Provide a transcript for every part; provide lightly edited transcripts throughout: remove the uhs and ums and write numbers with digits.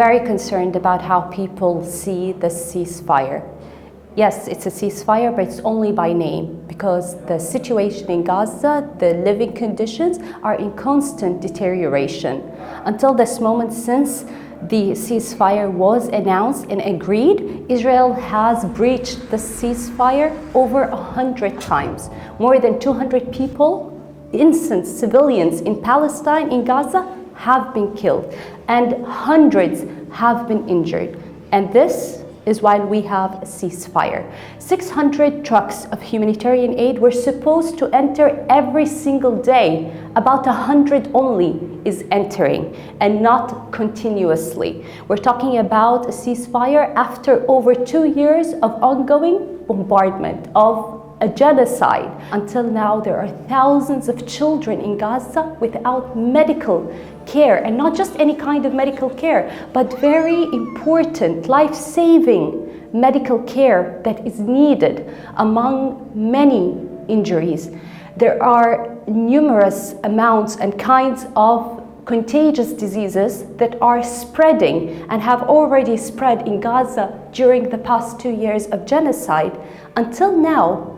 very concerned about how people see the ceasefire. Yes, it's a ceasefire, but it's only by name, because the situation in Gaza, the living conditions are in constant deterioration. Until this moment, since the ceasefire was announced and agreed, Israel has breached the ceasefire over 100 times. More than 200 people, innocent civilians in Palestine, in Gaza, have been killed, and hundreds have been injured. And this is while we have a ceasefire. 600 trucks of humanitarian aid were supposed to enter every single day. About 100 only is entering, and not continuously. We're talking about a ceasefire after over 2 years of ongoing bombardment, of a genocide. Until now, there are thousands of children in Gaza without medical care, and not just any kind of medical care, but very important, life-saving medical care that is needed among many injuries. There are numerous amounts and kinds of contagious diseases that are spreading and have already spread in Gaza during the past 2 years of genocide. Until now,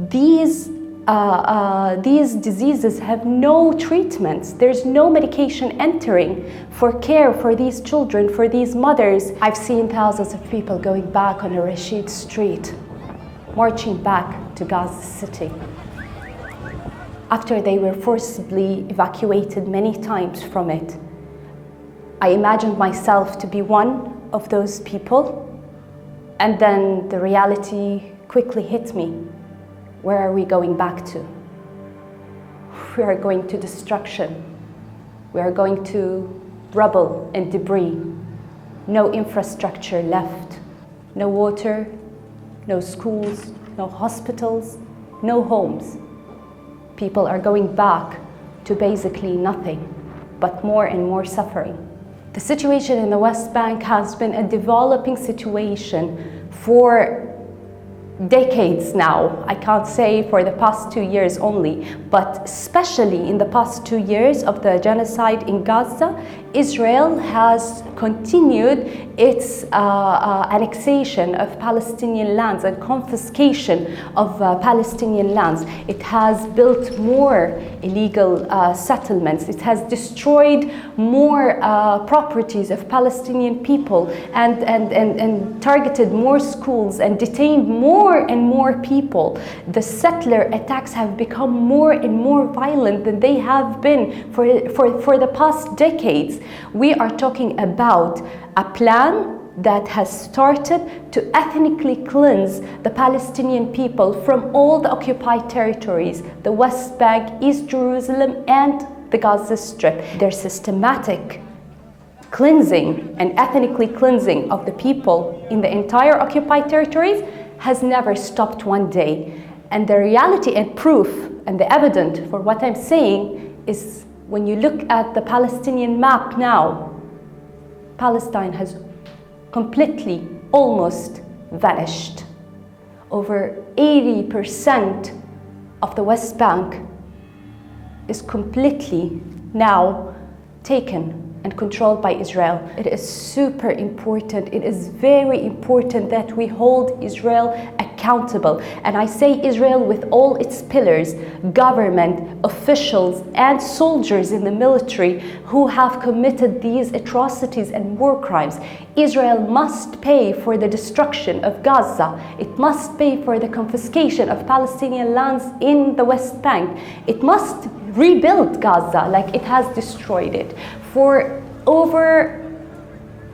these diseases have no treatments. There's no medication entering for care for these children, for these mothers. I've seen thousands of people going back on a Rashid Street, marching back to Gaza City, after they were forcibly evacuated many times from it. I imagined myself to be one of those people, and then the reality quickly hit me. Where are we going back to? We are going to destruction. We are going to rubble and debris. No infrastructure left. No water, no schools, no hospitals, no homes. People are going back to basically nothing, but more and more suffering. The situation in the West Bank has been a developing situation for decades now. I can't say for the past 2 years only, but especially in the past 2 years of the genocide in Gaza, Israel has continued its annexation of Palestinian lands and confiscation of Palestinian lands. It has built more illegal settlements. It has destroyed more properties of Palestinian people, and targeted more schools and detained more and more people. The settler attacks have become more and more violent than they have been for the past decades. We are talking about a plan that has started to ethnically cleanse the Palestinian people from all the occupied territories, the West Bank, East Jerusalem, and the Gaza Strip. Their systematic cleansing and ethnically cleansing of the people in the entire occupied territories has never stopped one day. And the reality and proof and the evidence for what I'm saying is when you look at the Palestinian map now, Palestine has completely, almost vanished. Over 80% of the West Bank is completely now taken and controlled by Israel. It is super important. It is very important that we hold Israel accountable. And I say Israel with all its pillars, government, officials, and soldiers in the military who have committed these atrocities and war crimes. Israel must pay for the destruction of Gaza. It must pay for the confiscation of Palestinian lands in the West Bank. It must rebuild Gaza like it has destroyed it. For over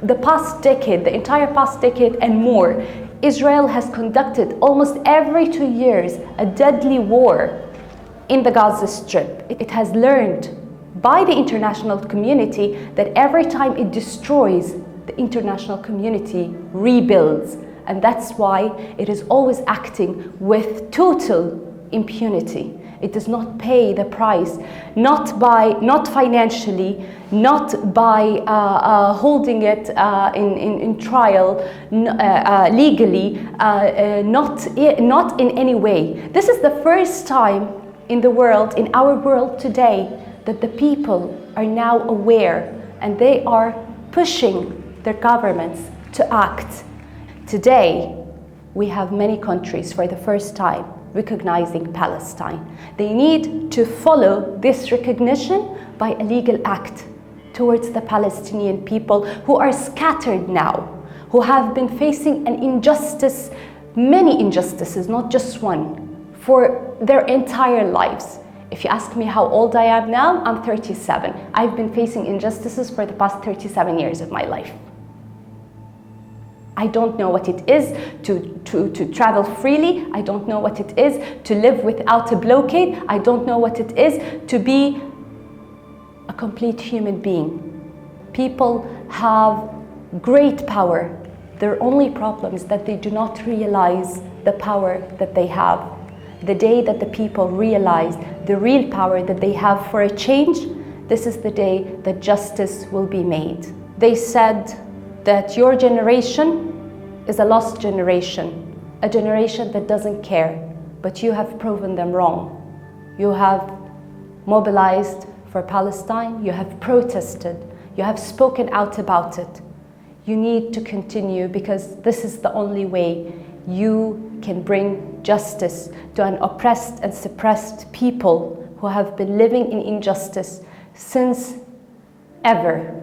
the past decade, the entire past decade and more, Israel has conducted almost every 2 years a deadly war in the Gaza Strip. It has learned by the international community that every time it destroys, the international community rebuilds. And that's why it is always acting with total impunity. It does not pay the price, not financially, not by holding it in trial legally, not in any way. This is the first time in the world, in our world today, that the people are now aware, and they are pushing their governments to act. Today, we have many countries for the first time recognizing Palestine. They need to follow this recognition by a legal act towards the Palestinian people who are scattered now, who have been facing an injustice, many injustices, not just one, for their entire lives. If you ask me how old I am now, I'm 37. I've been facing injustices for the past 37 years of my life. I don't know what it is to travel freely. I don't know what it is to live without a blockade. I don't know what it is to be a complete human being. People have great power. Their only problem is that they do not realize the power that they have. The day that the people realize the real power that they have for a change, this is the day that justice will be made. They said that your generation is a lost generation, a generation that doesn't care, but you have proven them wrong. You have mobilized for Palestine, you have protested, you have spoken out about it. You need to continue because this is the only way you can bring justice to an oppressed and suppressed people who have been living in injustice since ever.